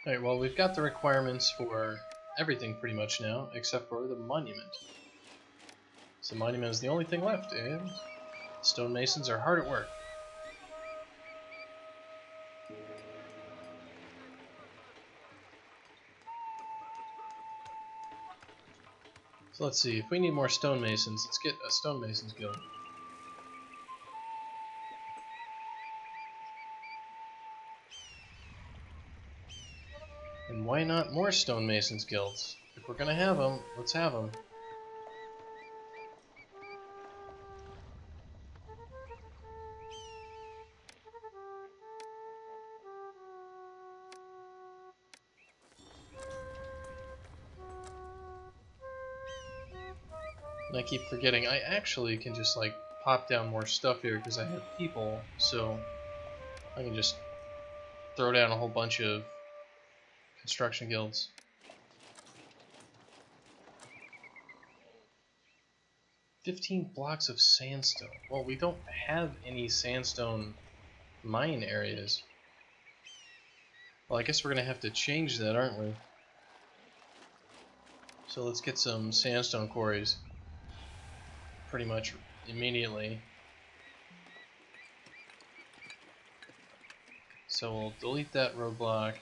Alright, well, we've got the requirements for everything pretty much now, except for the monument. So the monument is the only thing left, and stonemasons are hard at work. So let's see, if we need more stonemasons, let's get a stonemasons guild. And why not more stonemasons guilds? If we're gonna have them, let's have them. And I keep forgetting, I actually can just like pop down more stuff here because I have people, so I can just throw down a whole bunch of construction guilds. $15 blocks of sandstone. Well, we don't have any sandstone mine areas. Well, I guess we're gonna have to change that, aren't we? So let's get some sandstone quarries pretty much immediately. So we'll delete that roadblock,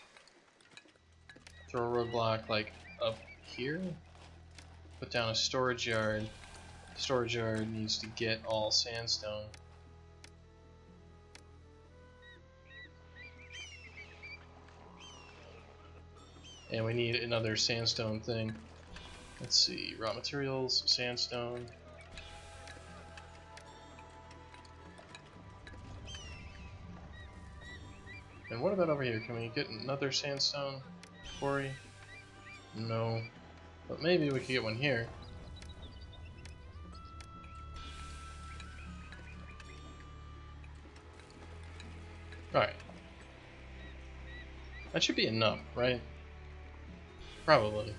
throw a roadblock like up here, put down a storage yard. Storage yard needs to get all sandstone. And we need another sandstone thing. Let's see, raw materials, sandstone. And what about over here? Can we get another sandstone quarry? No. But maybe we could get one here. Alright. That should be enough, right? Probably.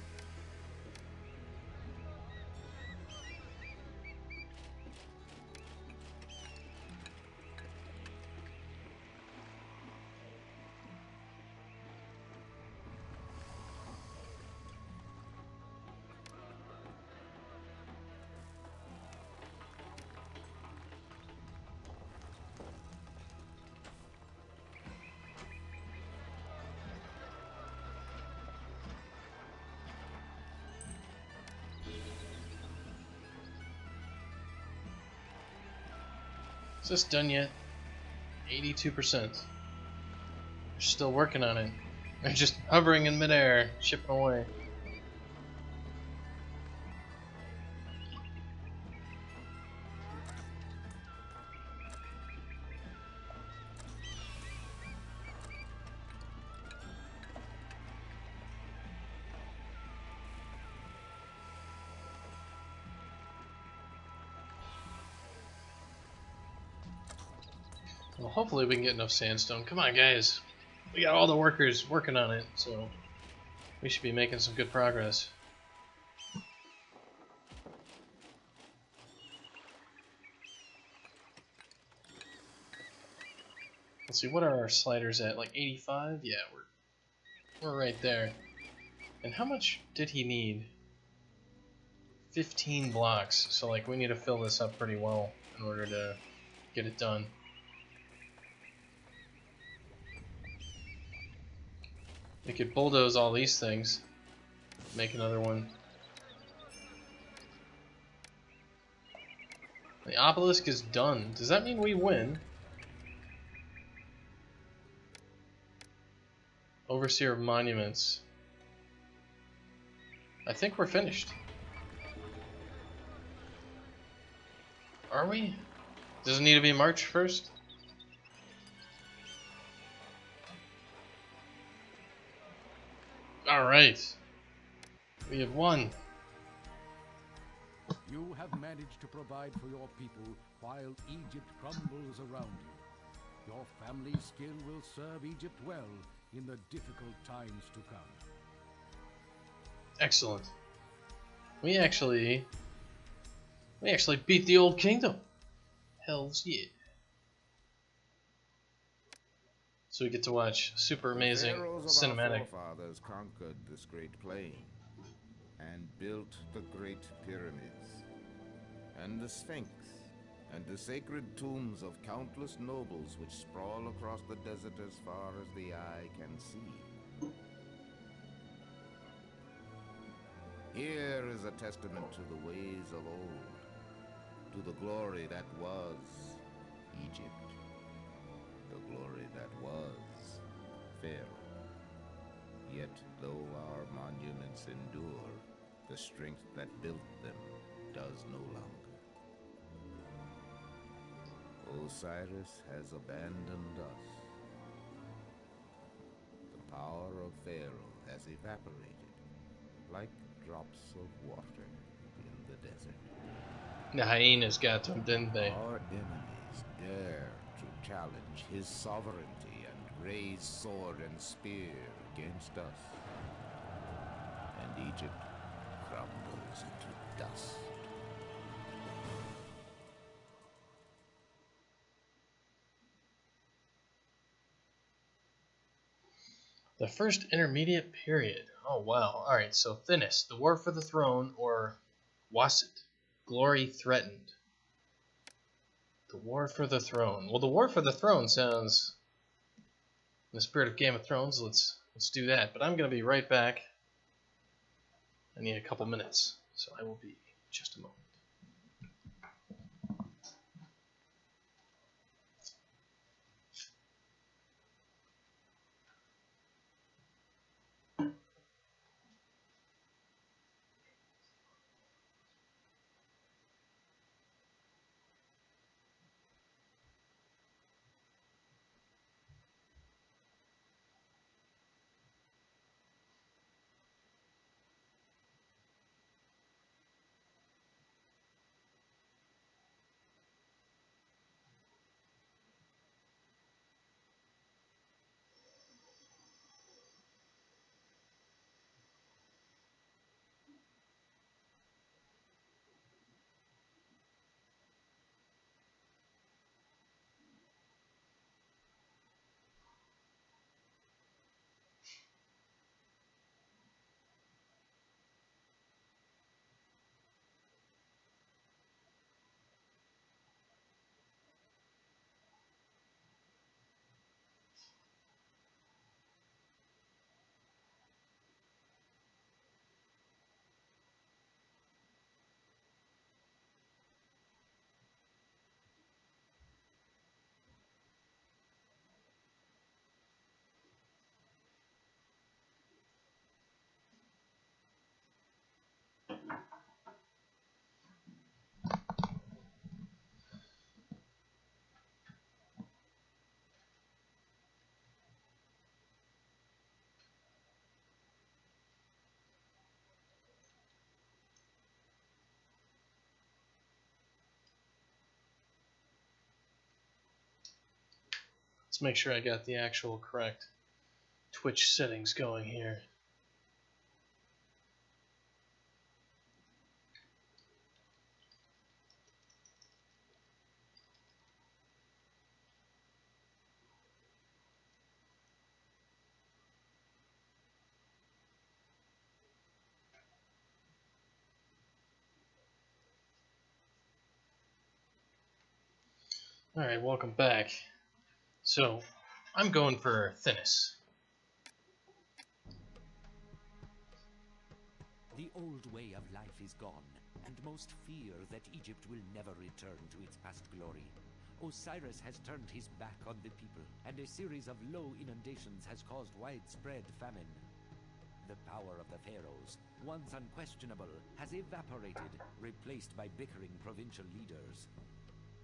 Is this done yet? 82%. They're still working on it. They're just hovering in midair, shipping away. Well, hopefully we can get enough sandstone. Come on, guys. We got all the workers working on it, so we should be making some good progress. Let's see, what are our sliders at? Like 85? Yeah, we're right there. And how much did he need? 15 blocks. So like we need to fill this up pretty well in order to get it done. We could bulldoze all these things. Make another one. The obelisk is done. Does that mean we win? Overseer of Monuments. I think we're finished. Are we? Does it need to be March 1st? Alright. We have won. You have managed to provide for your people while Egypt crumbles around you. Your family's skill will serve Egypt well in the difficult times to come. Excellent. We actually beat the old kingdom. Hells yeah. So we get to watch super The amazing pharaohs of our cinematic. forefathers conquered this great plain and built the great pyramids and the Sphinx and the sacred tombs of countless nobles which sprawl across the desert as far as the eye can see. Here is a testament to the ways of old, to the glory that was Egypt, the glory that was Pharaoh. Yet though our monuments endure, the strength that built them does no longer. Osiris has abandoned us. The power of Pharaoh has evaporated, like drops of water in the desert. The hyenas got to him, didn't they? Our enemies dare to challenge his sovereignty and raise sword and spear against us. And Egypt crumbles into dust. The first intermediate period. Oh wow. Alright, so Thinis, the war for the throne, or Wasset, glory threatened. The war for the throne. Well, the war for the throne sounds in the spirit of Game of Thrones. Let's do that. But I'm gonna be right back. I need a couple minutes, so I will be just a moment. Let's make sure I got the actual correct Twitch settings going here. Alright, welcome back. So, I'm going for Thinis. The old way of life is gone, and most fear that Egypt will never return to its past glory. Osiris has turned his back on the people, and a series of low inundations has caused widespread famine. The power of the pharaohs, once unquestionable, has evaporated, replaced by bickering provincial leaders.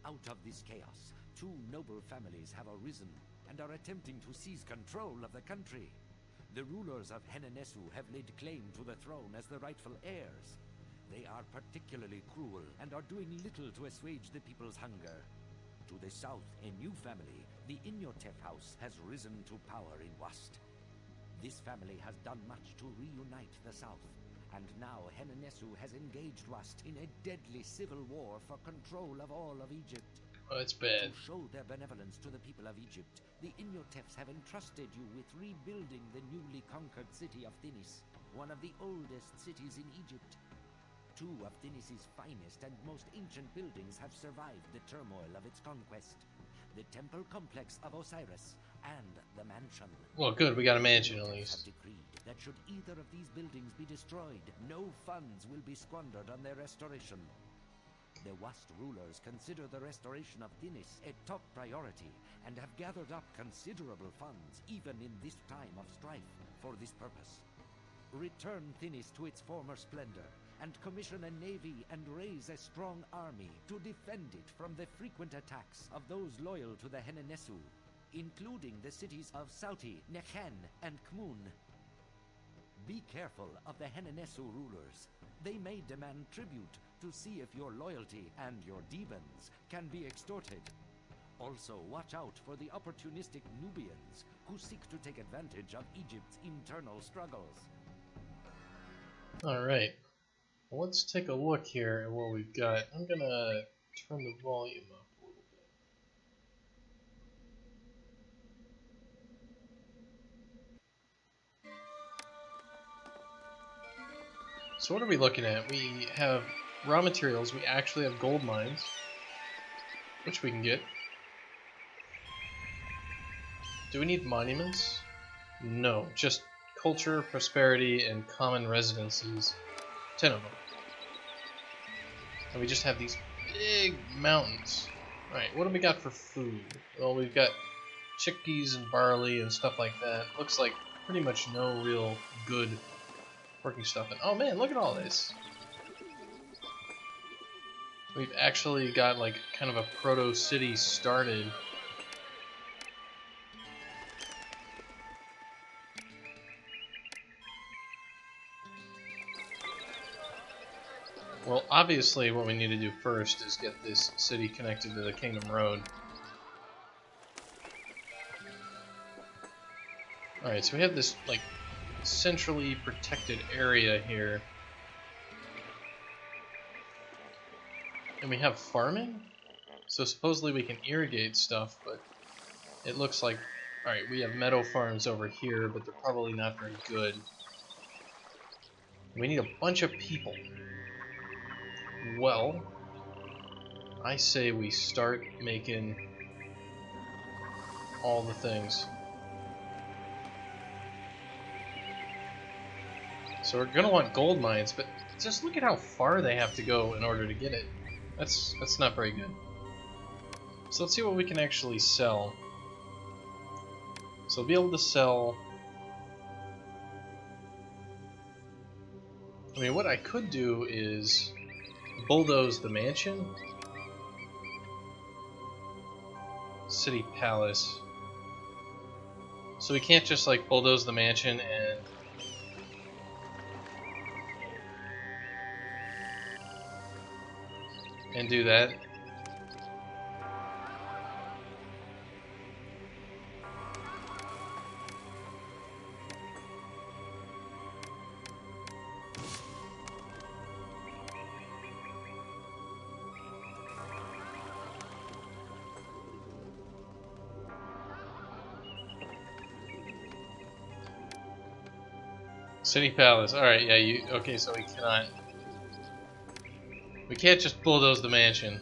Out of this chaos, two noble families have arisen and are attempting to seize control of the country. The rulers of Henenesu have laid claim to the throne as the rightful heirs. They are particularly cruel and are doing little to assuage the people's hunger. To the south, a new family, the Inyotef house, has risen to power in Wast. This family has done much to reunite the south, and now Henenesu has engaged Wast in a deadly civil war for control of all of Egypt. Oh, it's bad. To show their benevolence to the people of Egypt, the Imhotep's have entrusted you with rebuilding the newly conquered city of Thinis, one of the oldest cities in Egypt. Two of Thinis' finest and most ancient buildings have survived the turmoil of its conquest: the temple complex of Osiris and the mansion. Well, good, we got a mansion at Imhotep have least. decreed that should either of these buildings be destroyed, no funds will be squandered on their restoration. The Wast rulers consider the restoration of Thinis a top priority and have gathered up considerable funds, even in this time of strife, for this purpose. Return Thinis to its former splendor, and commission a navy and raise a strong army to defend it from the frequent attacks of those loyal to the Henenesu, including the cities of Sauti, Nekhen, and Kmun. Be careful of the Henenesu rulers. They may demand tribute to see if your loyalty and your demons can be extorted. Also, watch out for the opportunistic Nubians who seek to take advantage of Egypt's internal struggles. Alright. Well, let's take a look here at what we've got. I'm gonna turn the volume up a little bit. So what are we looking at? We have raw materials. We actually have gold mines, which we can get. Do we need monuments? No, just culture, prosperity, and common residences. 10 of them. And we just have these big mountains. Alright, what do we got for food? Well, we've got chickpeas and barley and stuff like that. Looks like pretty much no real good working stuff. And oh man, look at all this. We've actually got like kind of a proto-city started. Well, obviously what we need to do first is get this city connected to the Kingdom Road. Alright, so we have this, like, centrally protected area here. And we have farming? So supposedly we can irrigate stuff, but it looks like... Alright, we have meadow farms over here, but they're probably not very good. We need a bunch of people. Well, I say we start making all the things. So we're gonna want gold mines, but just look at how far they have to go in order to get it. That's not very good. So let's see what we can actually sell. So we'll be able to sell... I mean, what I could do is bulldoze the mansion. City Palace. So we can't just like bulldoze the mansion and do that. City Palace. Alright, yeah, you... Okay, so we cannot... We can't just bulldoze the mansion.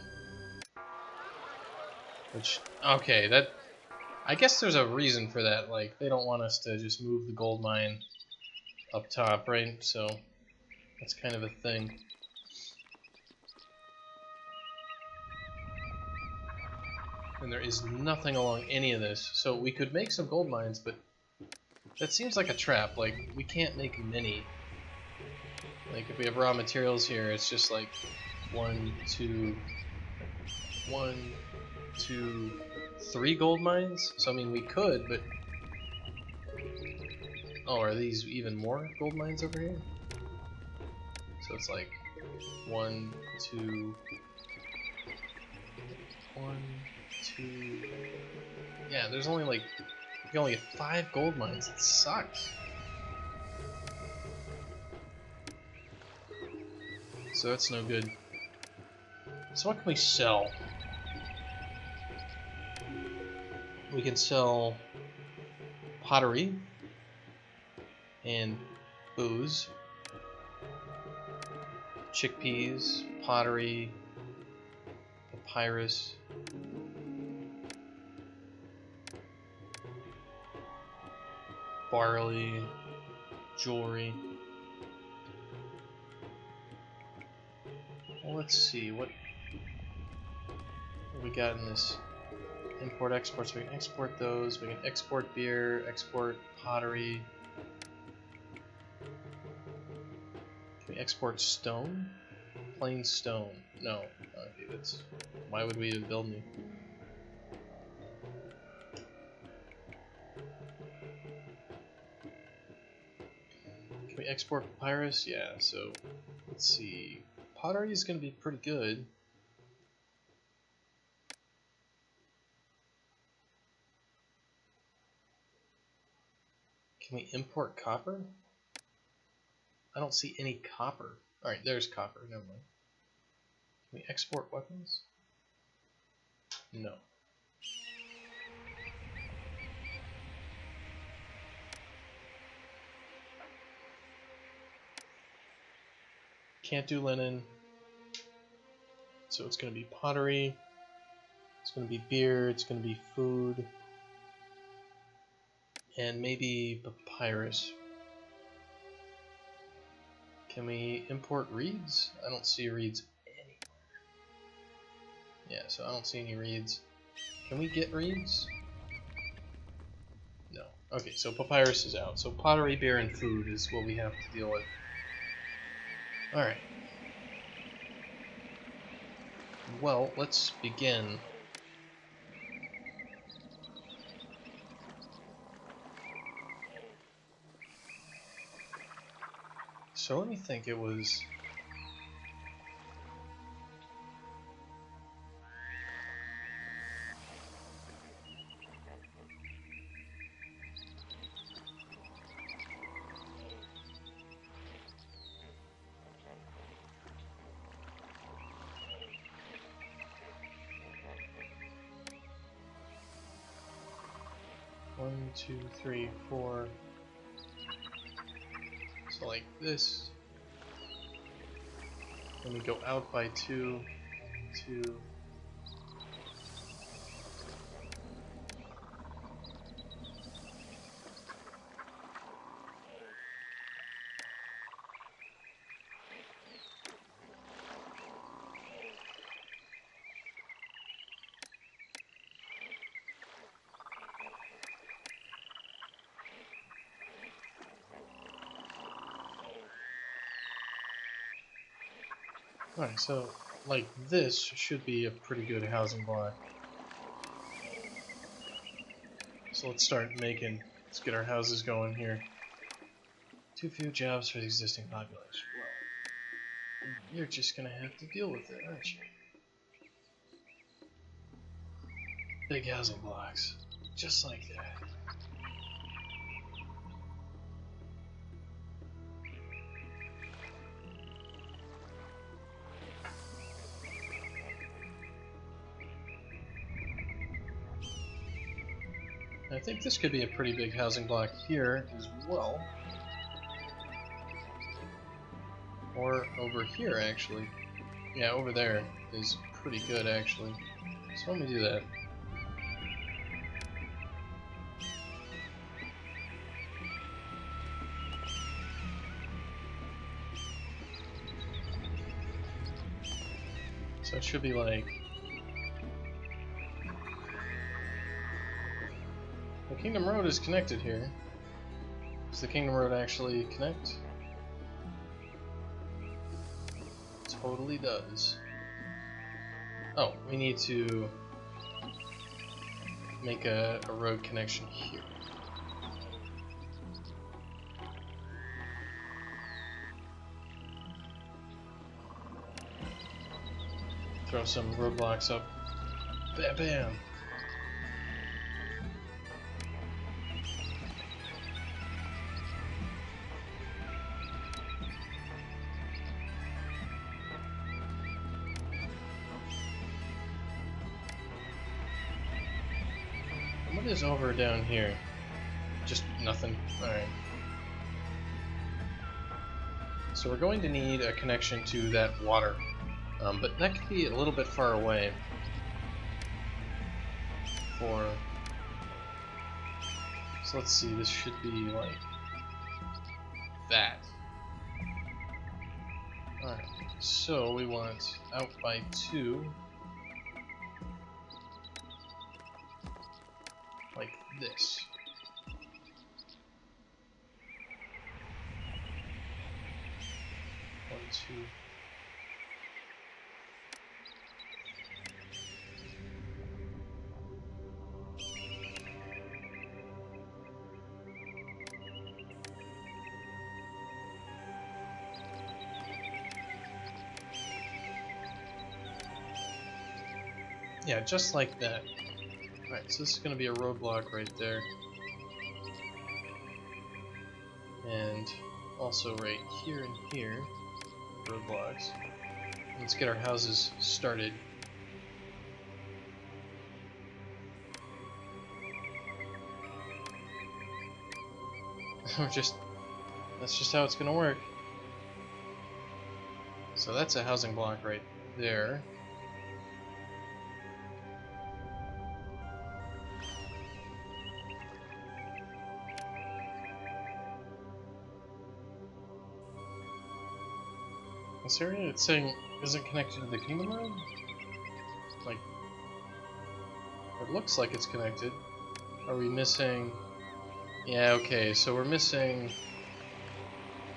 Which... Okay, that... I guess there's a reason for that. Like, they don't want us to just move the gold mine up top, right? So, that's kind of a thing. And there is nothing along any of this. So we could make some gold mines, but... That seems like a trap. Like, we can't make many. Like, if we have raw materials here, it's just like 1, 2, 3 gold mines. So, I mean, we could, but... Oh, are these even more gold mines over here? So it's like 1, 2... 1, 2... Yeah, there's only like... You can only get 5 gold mines. It sucks. So that's no good. So what can we sell? We can sell pottery and booze, chickpeas, pottery, papyrus, barley, jewelry. Well, let's see what we got in this import export. So we can export those. We can export beer, export pottery. Can we export stone? Plain stone. No. Okay, that's. Why would we even build any? Can we export papyrus? Yeah, so let's see. Pottery is going to be pretty good. Can we import copper? I don't see any copper. Alright, there's copper. Never mind. Can we export weapons? No. Can't do linen. So it's going to be pottery. It's going to be beer. It's going to be food. And maybe papyrus. Can we import reeds? I don't see reeds anywhere. Yeah, so I don't see any reeds. Can we get reeds? No. Okay, so papyrus is out. So pottery, beer, and food is what we have to deal with. Alright. Well, let's begin. So let me think, it was... One, two, three, four. So like this. Then we go out by two, two. Alright, so like this should be a pretty good housing block. So let's start making, let's get our houses going here. Too few jobs for the existing population. Well, you're just gonna have to deal with it, aren't you? Big housing blocks. Just like that. I think this could be a pretty big housing block here as well. Or over here, actually. Yeah, over there is pretty good, actually. So let me do that. So it should be like... The Kingdom Road is connected here. Does the Kingdom Road actually connect? Totally does. Oh, we need to make a road connection here. Throw some roadblocks up. Bam, bam! I'm What is over down here? Just nothing. Alright. So we're going to need a connection to that water. But that could be a little bit far away. So let's see, this should be like that. Alright, so we want out by 2. Like this. One, 2. Yeah, just like that. Alright, so this is going to be a roadblock right there. And also right here and here, roadblocks. Let's get our houses started. That's just how it's going to work. So that's a housing block right there. This area, it's saying, isn't connected to the Kingdom Road? Like, it looks like it's connected. Are we missing... Yeah, okay, so we're missing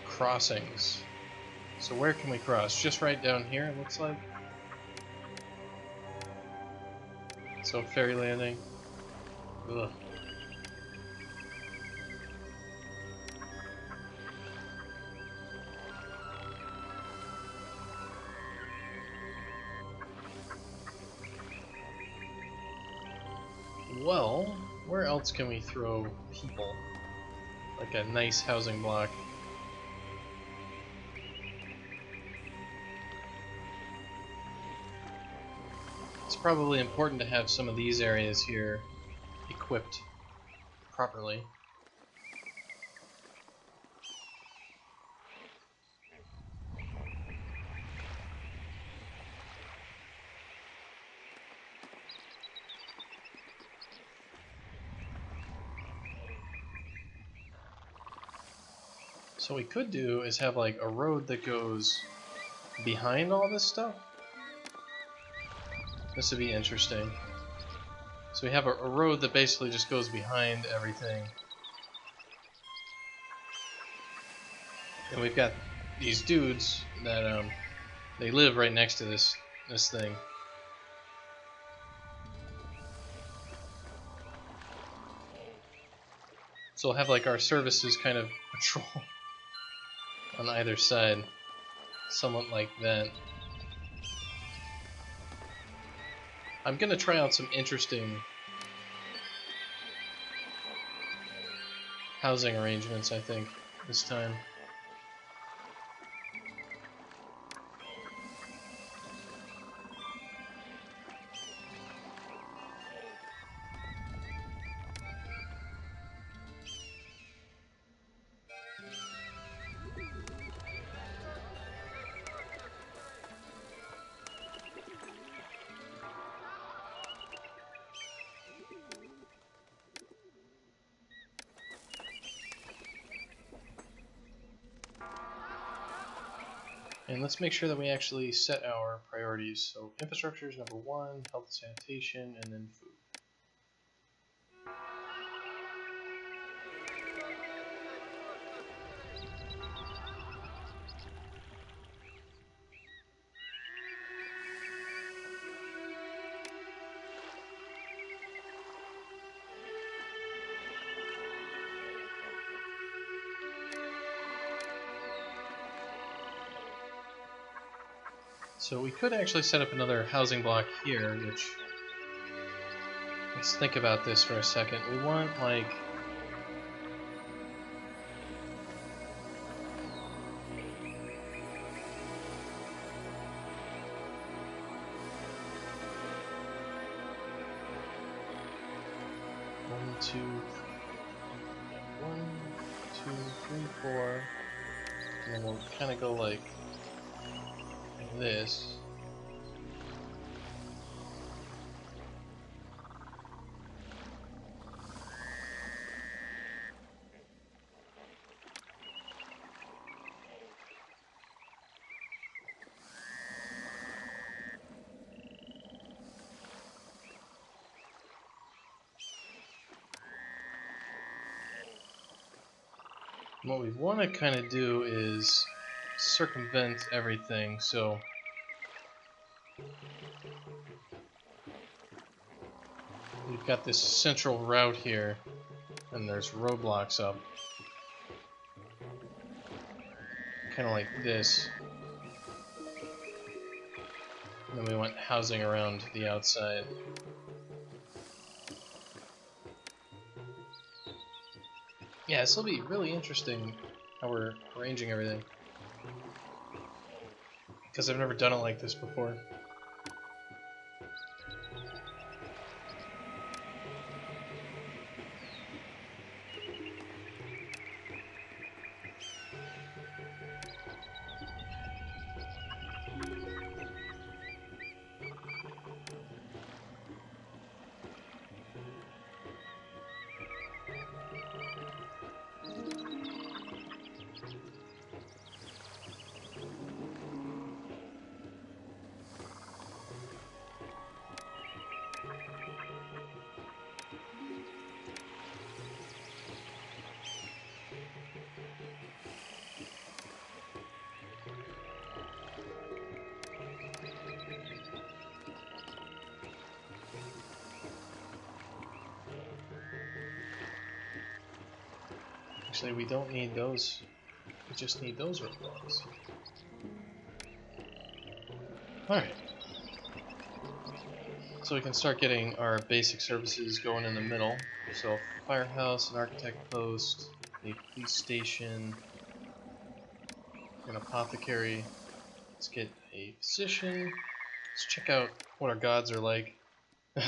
crossings. So where can we cross? Just right down here, it looks like? So ferry landing. Ugh. Well, where else can we throw people? Like a nice housing block. It's probably important to have some of these areas here equipped properly. So what we could do is have like a road that goes behind all this stuff. This would be interesting. So we have a road that basically just goes behind everything. And we've got these dudes that they live right next to this thing. So we'll have like our services kind of patrol on either side. Somewhat like that. I'm gonna try out some interesting housing arrangements, I think, this time. And let's make sure that we actually set our priorities. So infrastructure is #1, health and sanitation, and then food. So we could actually set up another housing block here, which... Let's think about this for a second. We want, like... 2, 1, 2, 3, 4, and then we'll kind of go like this. What we want to kind of do is circumvent everything, so we've got this central route here, and there's roadblocks up. Kind of like this. And then we want housing around the outside. Yeah, this will be really interesting how we're arranging everything. Because I've never done it like this before. Actually, we don't need those. We just need those roadblocks. Alright. So we can start getting our basic services going in the middle. So, firehouse, an architect post, a police station, an apothecary. Let's get a physician. Let's check out what our gods are like.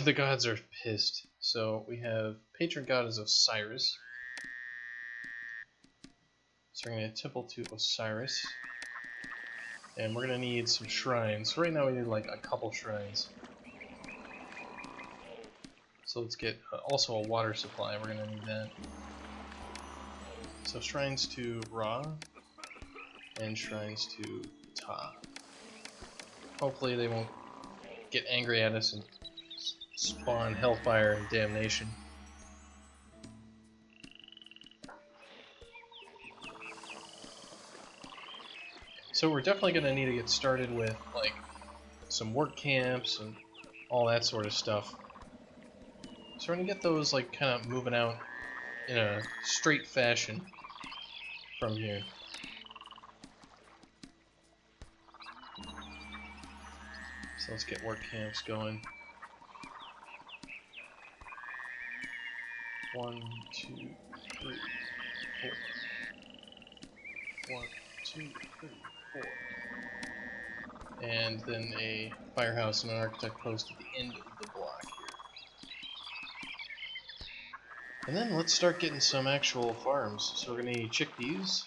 The gods are pissed. So we have patron god is Osiris. So we're going to temple to Osiris. And we're going to need some shrines. So right now we need like a couple shrines. So let's get also a water supply. We're going to need that. So shrines to Ra and shrines to Ta. Hopefully they won't get angry at us and spawn hellfire and damnation. So we're definitely going to need to get started with like some work camps and all that sort of stuff. So we're going to get those like kind of moving out in a straight fashion from here. So let's get work camps going. 1, 2, 3, 4. 1, 2, 3, 4. And then a firehouse and an architect post at the end of the block here. And then let's start getting some actual farms. So we're gonna need chickpeas.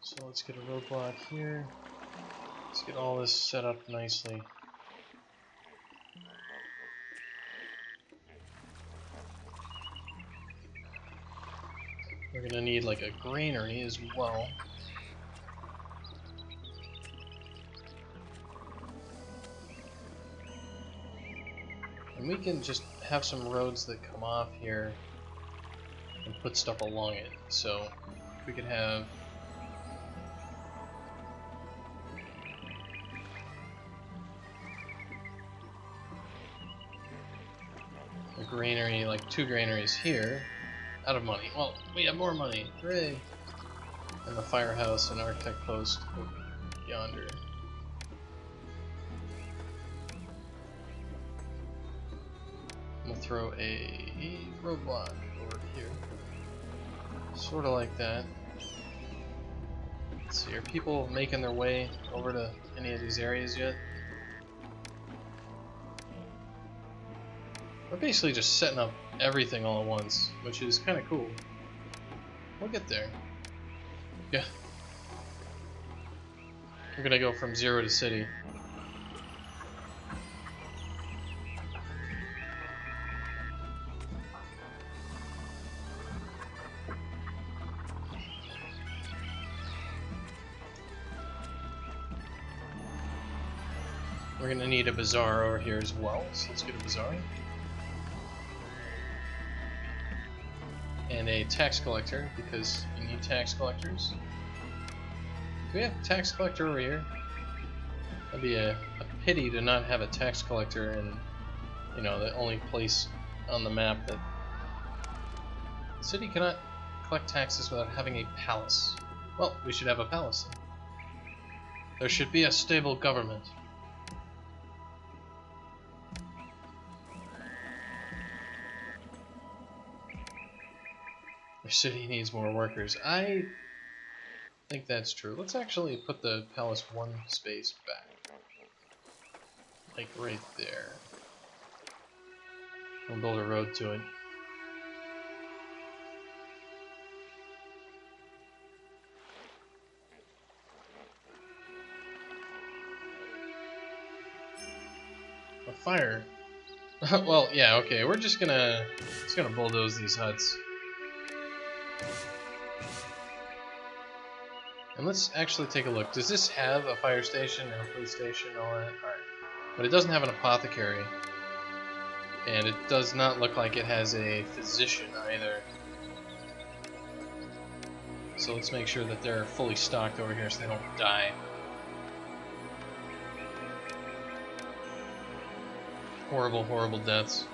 So let's get a roadblock here. Let's get all this set up nicely. We're gonna need like a granary as well. And we can just have some roads that come off here and put stuff along it. So we could have granary, like 2 granaries here. Out of money. Well, we have more money. Hooray! And the firehouse and architect post over yonder. I'm gonna throw a roadblock over here. Sort of like that. Let's see, are people making their way over to any of these areas yet? We're basically just setting up everything all at once, which is kind of cool. We'll get there. Yeah. We're gonna go from 0 to city. We're gonna need a bazaar over here as well, so let's get a bazaar. And a tax collector, because you need tax collectors. Do we have a tax collector over here? That'd be a pity to not have a tax collector in, you know, the only place on the map that... The city cannot collect taxes without having a palace. Well, we should have a palace then. There should be a stable government. Your city needs more workers. I think that's true. Let's actually put the palace 1 space back. Like right there. We'll build a road to it. A fire. Well, yeah, okay. We're just gonna bulldoze these huts. And let's actually take a look. Does this have a fire station and a police station and all that? Alright. But it doesn't have an apothecary. And it does not look like it has a physician either. So let's make sure that they're fully stocked over here so they don't die. Horrible, horrible deaths.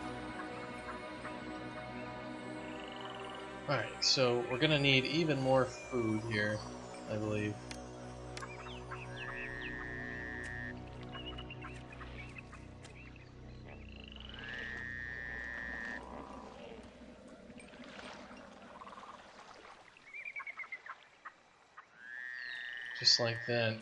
Alright, so we're gonna need even more food here, I believe. Just like that.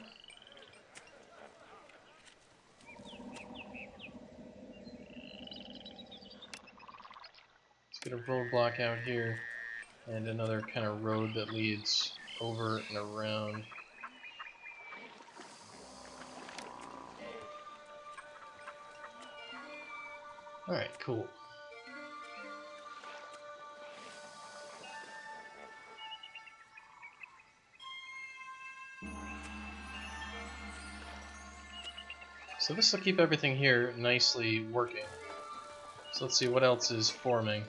Let's get a roadblock out here and another kind of road that leads over and around. Alright, cool. So this will keep everything here nicely working. So let's see what else is forming.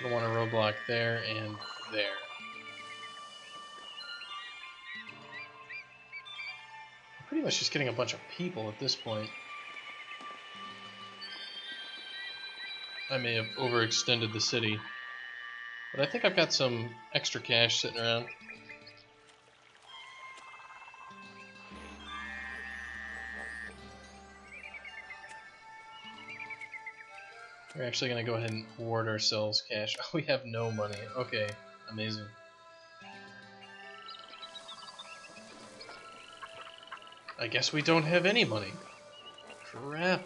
I want a roadblock there and there. I'm pretty much just getting a bunch of people at this point. I may have overextended the city, but I think I've got some extra cash sitting around. We're actually going to go ahead and hoard ourselves cash. Oh, we have no money. Okay, amazing. I guess we don't have any money. Crap.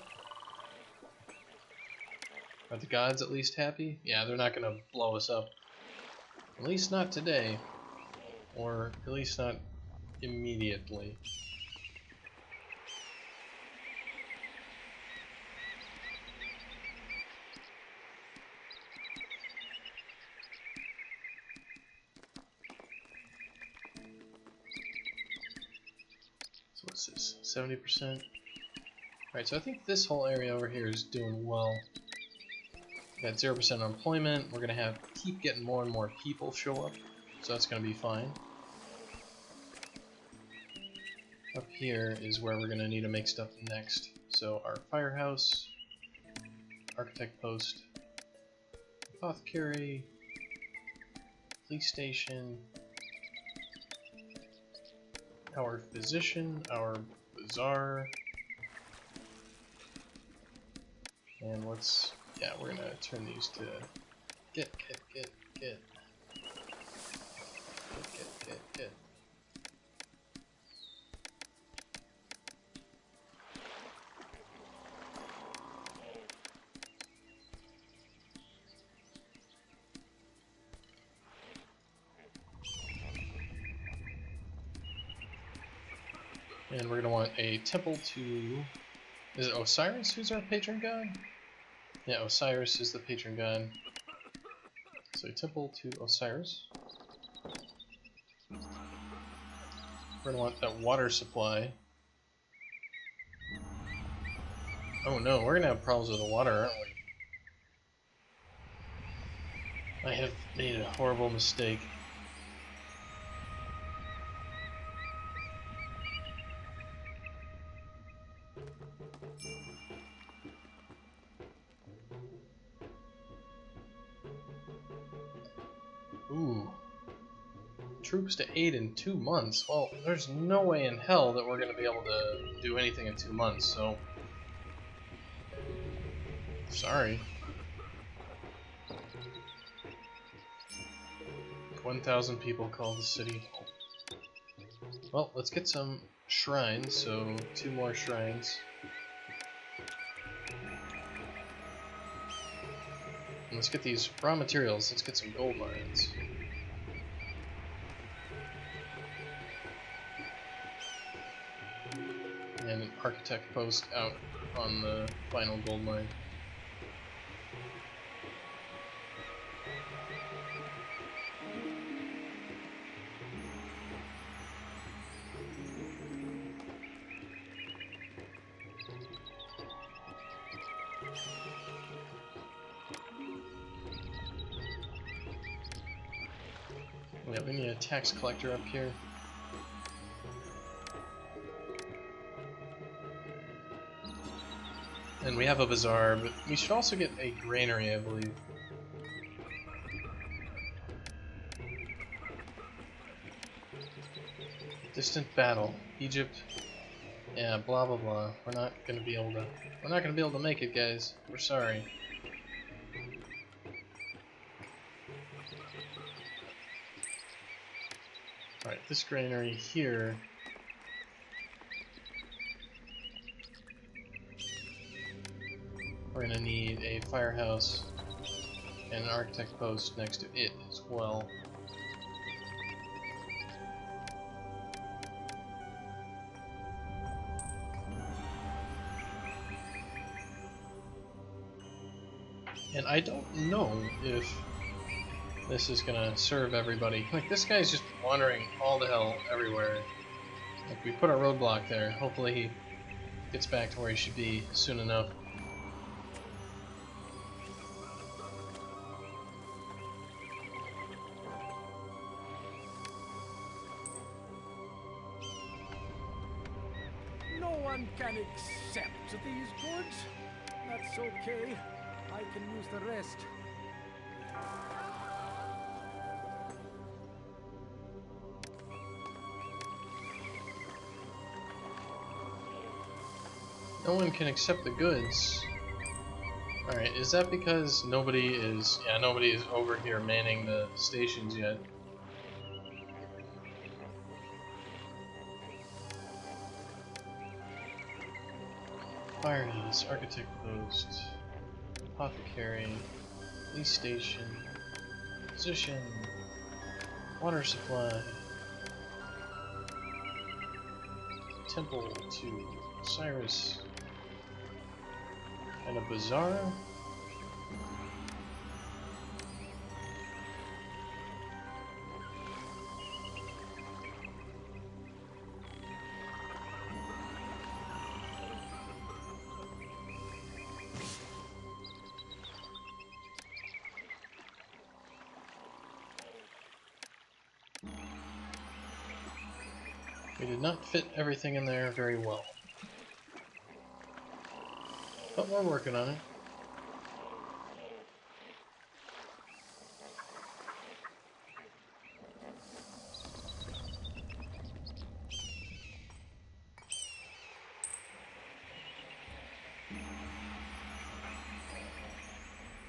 Are the gods at least happy? Yeah, they're not going to blow us up. At least not today. Or at least not immediately. So what's this? 70%? Alright, so I think this whole area over here is doing well. We got 0% unemployment. We're gonna keep getting more and more people show up, so that's gonna be fine. Up here is where we're gonna need to make stuff next. So our firehouse, architect post, apothecary, police station, our physician, our bazaar, and let's, yeah, we're gonna turn these to get. And we're gonna want a temple to, is it Osiris who's our patron god? Yeah, Osiris is the patron god. So a temple to Osiris. We're gonna want that water supply. Oh no, we're gonna have problems with the water, aren't we? I have made a horrible mistake. Ooh. Troops to aid in 2 months. Well, there's no way in hell that we're going to be able to do anything in 2 months, so... Sorry. 1,000 people call the city. Well, let's get some shrines, so 2 more shrines. And let's get these raw materials, let's get some gold mines. And an architect post out on the final gold mine. Yeah, we need a tax collector up here. And we have a bazaar, but we should also get a granary, I believe. Distant battle. Egypt. Yeah, blah blah blah. We're not gonna be able to make it, guys. We're sorry. Alright, this granary here. We're gonna need a firehouse and an architect post next to it as well. And I don't know if this is gonna serve everybody. Like, this guy's just wandering all the hell everywhere. Like, we put a roadblock there. Hopefully he gets back to where he should be soon enough. No one can accept these goods. That's okay. I can use the rest. No one can accept the goods. Alright, is that because nobody is over here manning the stations yet? Firehouse, architect post, apothecary, police station, physician, water supply, temple to Osiris, and a bazaar? We did not fit everything in there very well. But we're working on it.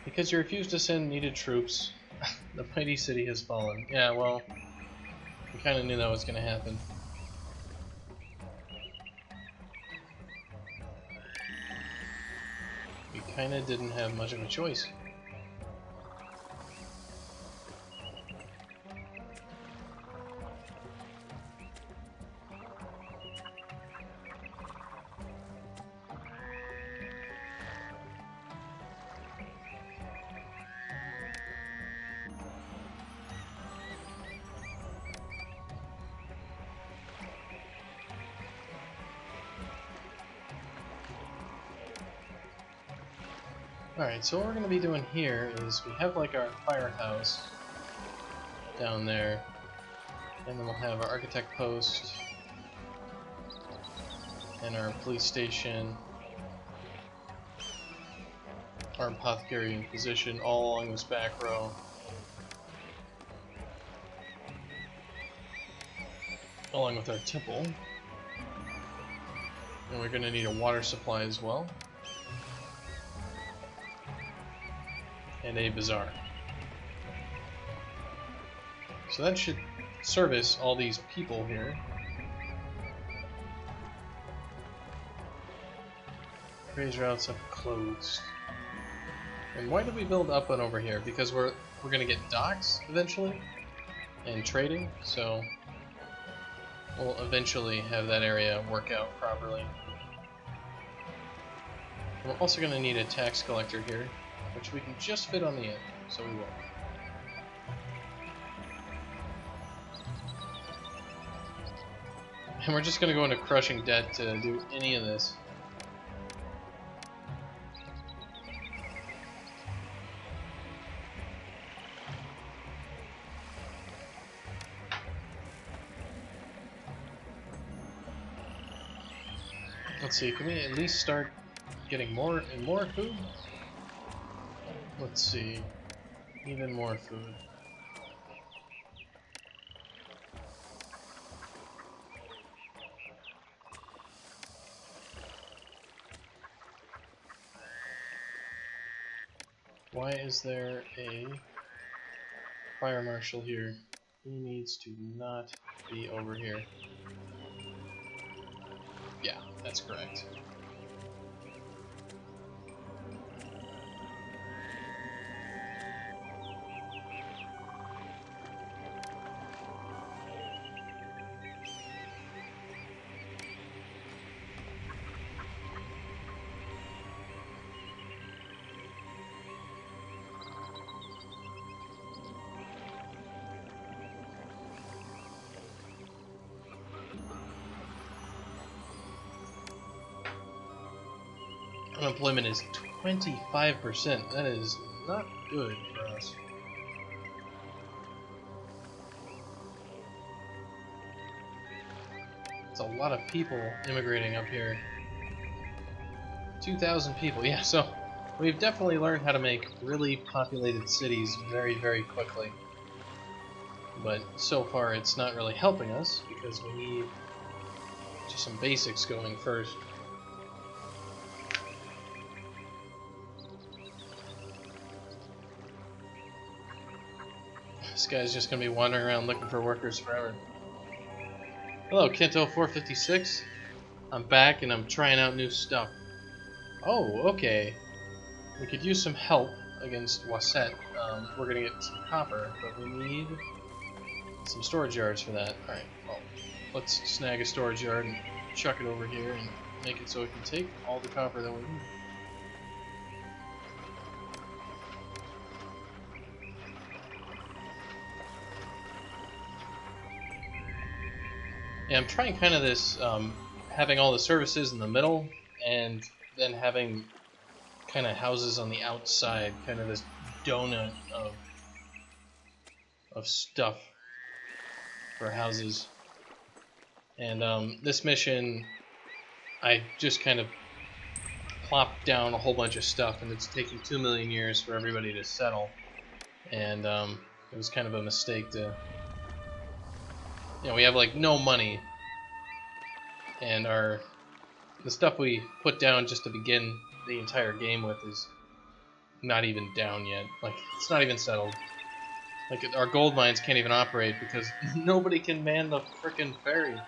Because you refused to send needed troops, the mighty city has fallen. Yeah, well, we kind of knew that was going to happen. We kind of didn't have much of a choice. Alright, so what we're going to be doing here is we have like our firehouse down there, and then we'll have our architect post, and our police station, our apothecary in position, all along this back row. Along with our temple. And we're going to need a water supply as well. And a bazaar. So that should service all these people here. Trade routes have closed. And why did we build up and over here? Because we're gonna get docks eventually and trading, so we'll eventually have that area work out properly. We're also gonna need a tax collector here, which we can just fit on the end, so we will. And we're just going to go into crushing debt to do any of this. Let's see, can we at least start getting more and more food? Let's see, even more food. Why is there a fire marshal here? He needs to not be over here. Yeah, that's correct. Unemployment is 25%. That is not good for us. It's a lot of people immigrating up here. 2,000 people, yeah, so we've definitely learned how to make really populated cities very, very quickly. But so far it's not really helping us because we need just some basics going first. This guy's just gonna be wandering around looking for workers forever. Hello, Kento456. I'm back and I'm trying out new stuff. Oh, okay. We could use some help against Wasset. We're gonna get some copper, but we need some storage yards for that. Alright, well, let's snag a storage yard and chuck it over here and make it so it can take all the copper that we need. Yeah, I'm trying kind of this, having all the services in the middle, and then having kind of houses on the outside, kind of this donut of stuff for houses. And this mission, I just kind of plopped down a whole bunch of stuff, and it's taking 2 million years for everybody to settle. And it was kind of a mistake to, we have like no money, and the stuff we put down just to begin the entire game with is not even down yet. Like, it's not even settled. Like, our gold mines can't even operate because nobody can man the frickin' ferry.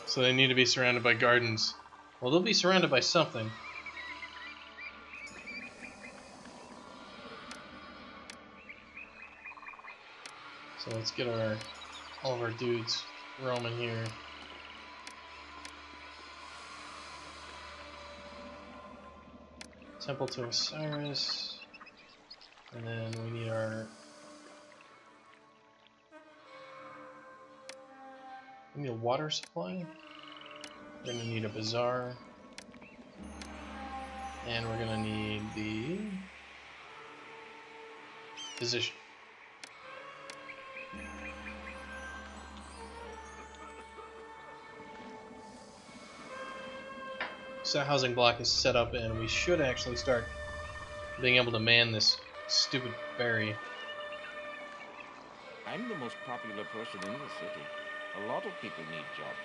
So they need to be surrounded by gardens. Well, they'll be surrounded by something. So let's get all of our dudes roaming here. Temple to Osiris. And then we need we need a water supply. We're gonna need a bazaar. And we're gonna need the physician. So that housing block is set up, and we should actually start being able to man this stupid ferry. I'm the most popular person in the city. A lot of people need jobs.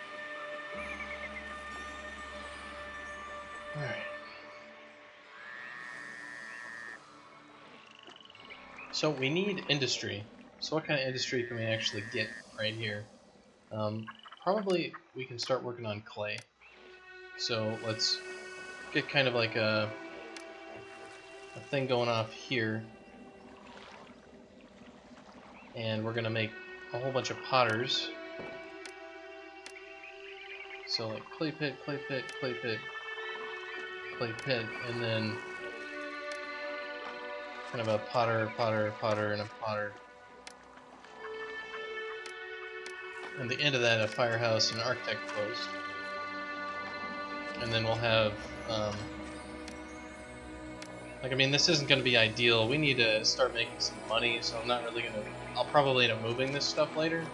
Alright. So we need industry. So what kind of industry can we actually get right here? Probably we can start working on clay. So let's get kind of like a thing going off here. And we're gonna make a whole bunch of potters. So like clay pit, clay pit, clay pit, clay pit, and then kind of a potter, potter, potter, and a potter. And the end of that, a firehouse and architect post. And then we'll have, like, I mean, this isn't going to be ideal. We need to start making some money, so I'm not really going to, I'll probably end up moving this stuff later.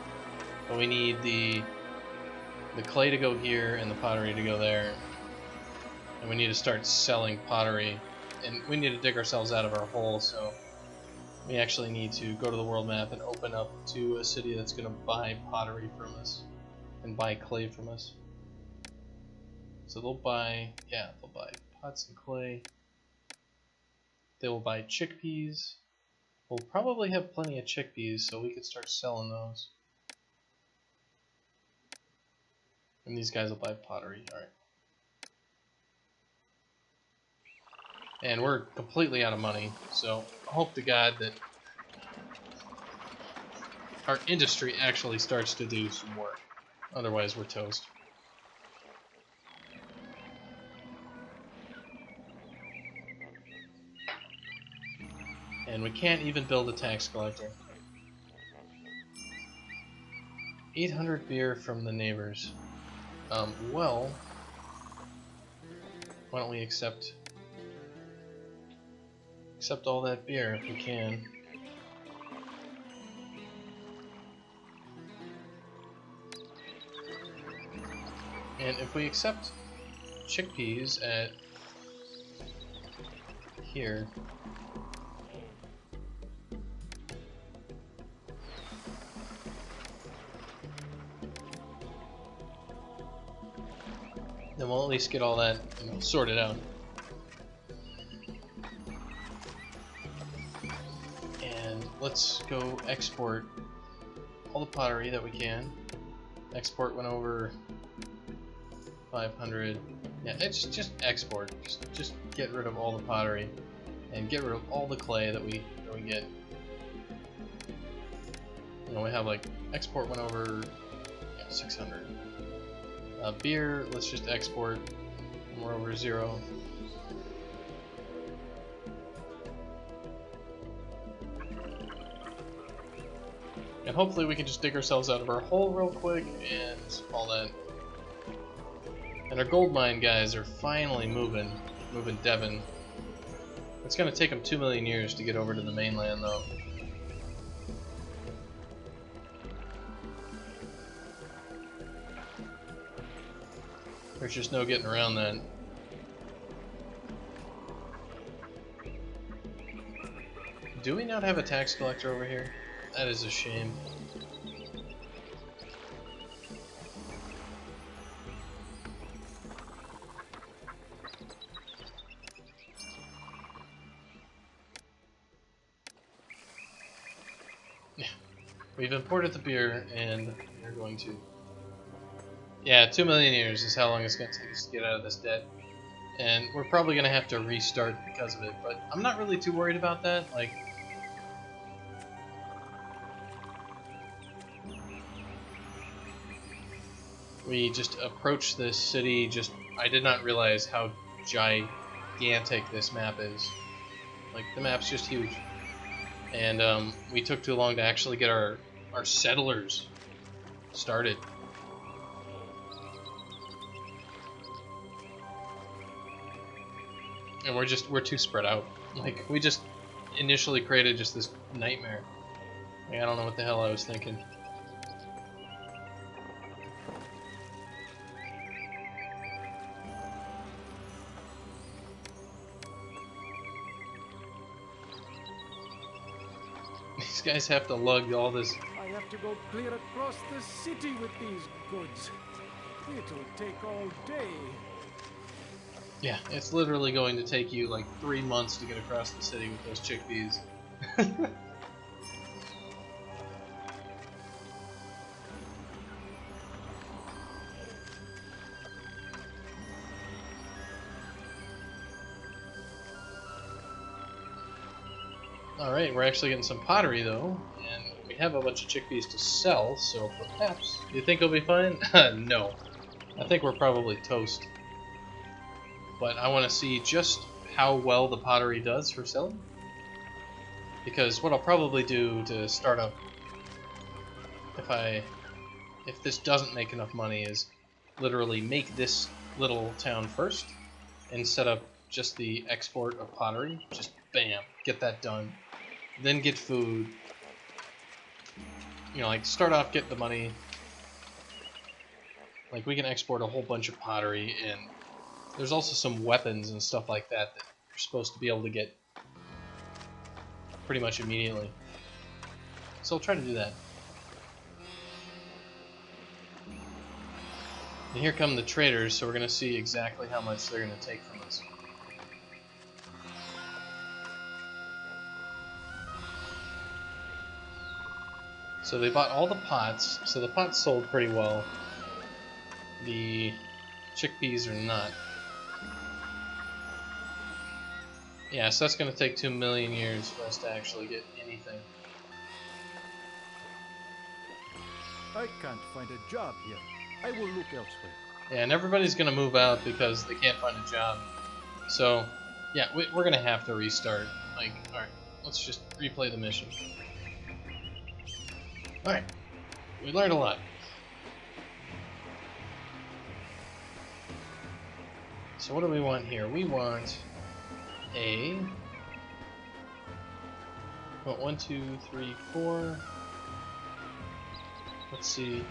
But we need the clay to go here and the pottery to go there. And we need to start selling pottery. And we need to dig ourselves out of our hole, so we actually need to go to the world map and open up to a city that's going to buy pottery from us and buy clay from us. So they'll buy pots and clay. They will buy chickpeas. We'll probably have plenty of chickpeas, so we could start selling those. And these guys will buy pottery. Alright. And we're completely out of money, so I hope to God that our industry actually starts to do some work. Otherwise, we're toast. And we can't even build a tax collector. 800 beer from the neighbors. Well, why don't we accept all that beer if we can. And if we accept chickpeas at here, then we'll at least get all that sorted out. And let's go export all the pottery that we can. Export went over 500. Yeah, it's just export. Just get rid of all the pottery and get rid of all the clay that we get. You know, we have like export went over 600. Beer, let's just export. And we're over 0. And hopefully we can just dig ourselves out of our hole real quick and all that. And our gold mine guys are finally moving Devon. It's gonna take them 2 million years to get over to the mainland, though. There's just no getting around that. Do we not have a tax collector over here? That is a shame. Yeah, we've imported the beer, and we're going to... Yeah, 2 million years is how long it's going to take us to get out of this debt. And we're probably going to have to restart because of it, but I'm not really too worried about that. Like, we just approached this city, I did not realize how gigantic this map is. Like, the map's just huge. And we took too long to actually get our settlers started. And we're too spread out. Like, we just initially created just this nightmare. Like, I don't know what the hell I was thinking. These guys have to lug all this. I have to go clear across the city with these goods. It'll take all day. Yeah, it's literally going to take you like 3 months to get across the city with those chickpeas. Alright, we're actually getting some pottery though, and we have a bunch of chickpeas to sell, so perhaps... Do you think it'll be fine? No. I think we're probably toast. But I want to see just how well the pottery does for selling. Because what I'll probably do to start up, if this doesn't make enough money, is literally make this little town first and set up just the export of pottery. Just bam, get that done. Then get food. You know, like start off, get the money. Like we can export a whole bunch of pottery, and there's also some weapons and stuff like that that you're supposed to be able to get pretty much immediately. So I'll try to do that. And here come the traders, so we're going to see exactly how much they're going to take from us. So they bought all the pots, so the pots sold pretty well. The chickpeas are not. Yeah, so that's going to take 2 million years for us to actually get anything. I can't find a job here. I will look elsewhere. Yeah, and everybody's going to move out because they can't find a job. So, yeah, we're going to have to restart. Like, alright, let's just replay the mission. Alright, we learned a lot. So what do we want here? We want a... What, 1, 2, 3, 4... Let's see...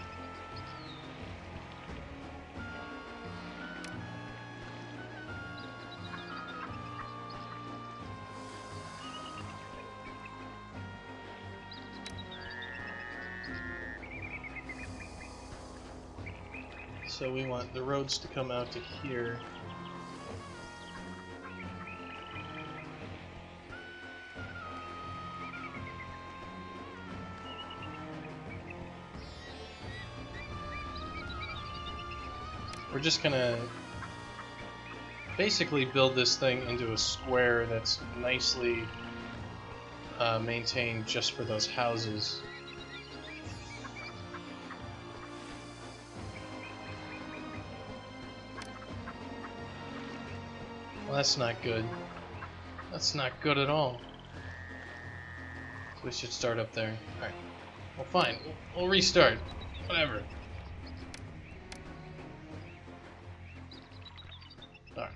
So we want the roads to come out to here. We're just gonna basically build this thing into a square that's nicely maintained just for those houses. Well, that's not good. That's not good at all. So we should start up there. Alright. Well, fine. We'll restart. Whatever. Alright.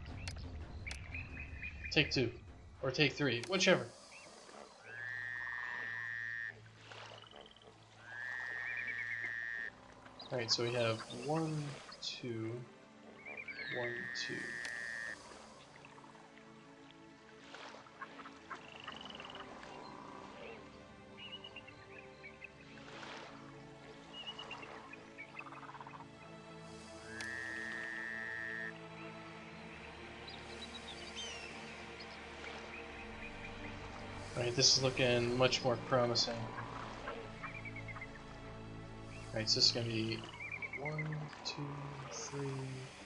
Take 2. Or take 3, whichever. Alright, so we have 1, 2, 1, 2. Alright, this is looking much more promising. Alright, so this is going to be 1, 2, 3,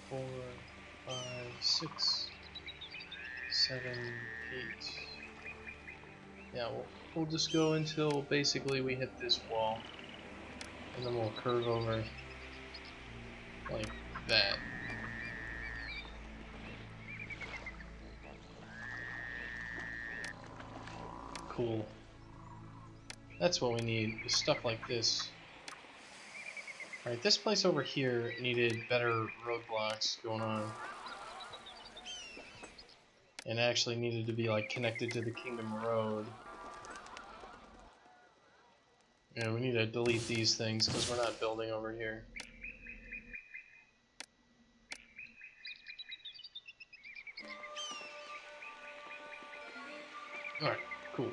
4, 5, 6, 7, 8. Yeah, we'll just go until basically we hit this wall. And then we'll curve over like that. Cool. That's what we need, is stuff like this. Alright, this place over here needed better roadblocks going on. And actually needed to be like connected to the Kingdom Road. Yeah, we need to delete these things because we're not building over here. Alright, cool.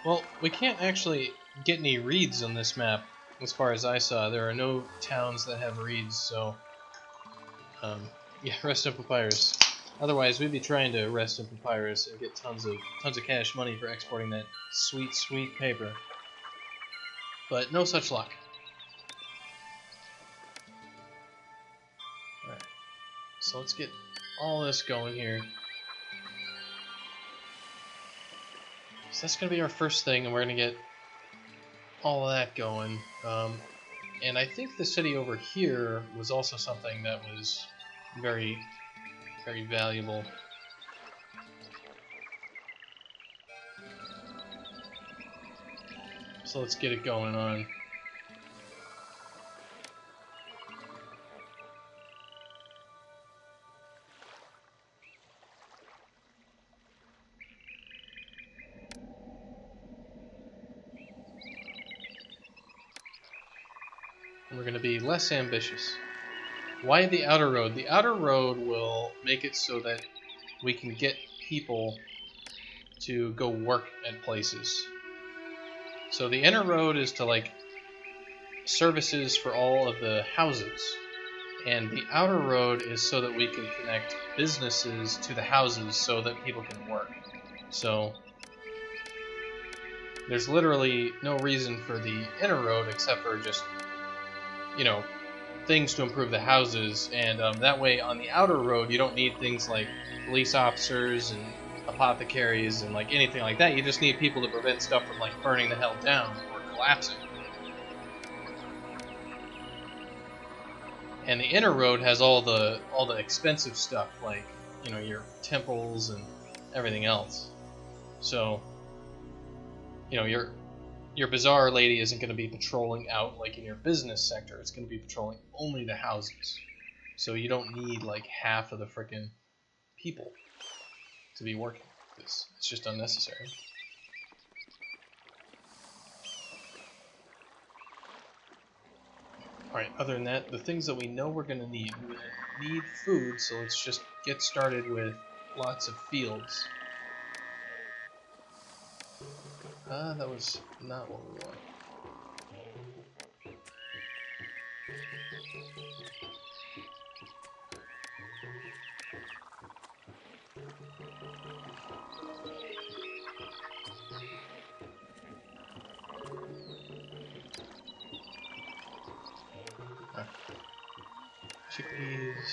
Well, we can't actually get any reeds on this map, as far as I saw. There are no towns that have reeds, so... yeah, rest in papyrus. Otherwise, we'd be trying to rest in papyrus and get tons of cash money for exporting that sweet, sweet paper. But no such luck. Alright, so let's get all this going here. So that's going to be our first thing, and we're going to get all of that going. And I think the city over here was also something that was very, very valuable. So let's get it going on. And we're going to be less ambitious. Why the outer road? The outer road will make it so that we can get people to go work at places. So the inner road is to like services for all of the houses. And the outer road is so that we can connect businesses to the houses so that people can work. So there's literally no reason for the inner road except for just, you know, things to improve the houses. And that way on the outer road you don't need things like police officers and apothecaries and like anything like that. You just need people to prevent stuff from like burning the hell down or collapsing. And the inner road has all the expensive stuff, like, you know, your temples and everything else. So, you know, your bazaar lady isn't going to be patrolling out like in your business sector. It's going to be patrolling only the houses. So you don't need like half of the frickin' people to be working this. It's just unnecessary. Alright, other than that, the things that we know we're going to need food, so let's just get started with lots of fields. That was not what we want. Chickpeas.